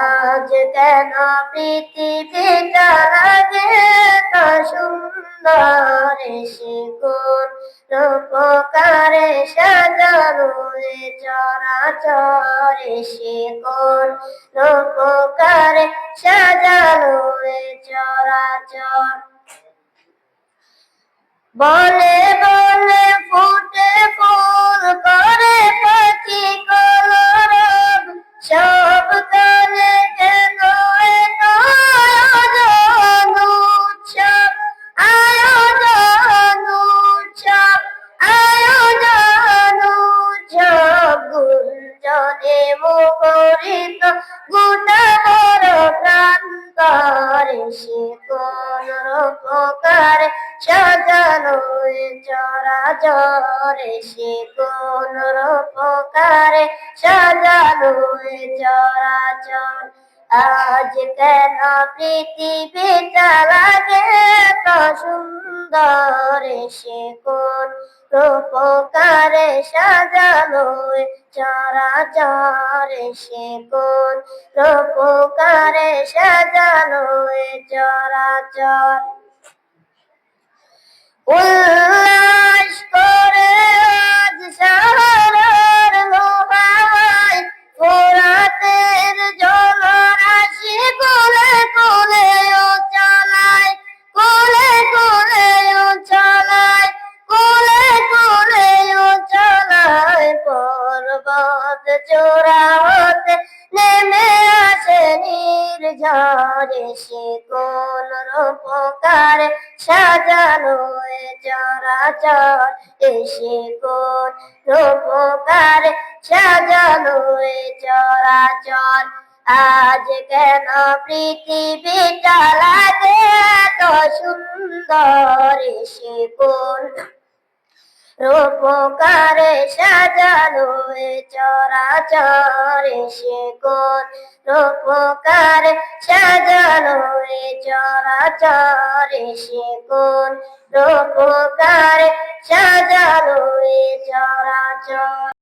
আজ কেন পৃথিবীটা লাগে তা সুন্দর, সে কোন রূপকারে সাজানো এ চরাচর, সে কোন রূপকারে সাজানো এ চরাচর। বলে বলে ফুটে ফুল করে পাখি কলরব, সব কাজে কেন এত আয়োজন উৎসব, আয়োজন উৎসব, আয়োজন উৎসব। গুঞ্জনে মুখরিত গোটা বড় প্রান্তর, সে কোন রূপকারে সাজানো এ চরাচর, সে কোন রূপকারে সাজানো এ চরাচর। আজ কেন পৃথিবীটা লাগে এত সুন্দর, সে কোন রূপকারে সাজানো এ চরাচর, সে কোন রূপকারে সাজানো এ চরাচর। উল্লাস করে আজ সাহারার লোহায়, ফোরাতের জলরাশি কোলে কোলে ও চালায়, কোলে কোলে ও চালায়, কোলে কোলে ও চালায়। পর্বত চূড়া হতে নেমে আসে নির্ঝরে, সে কোন রূপকারে সাজানো এ চরাচর, সে কোন রূপকারে সাজানো এ চরাচর। আজ কেন পৃথিবীটা লাগে এত সুন্দর, সে কোন রূপকারে সাজানো এ চরাচর, সে কোন রূপকারে সাজানো এ চরাচর, সে কোন রূপকারে সাজানো এ চরাচর।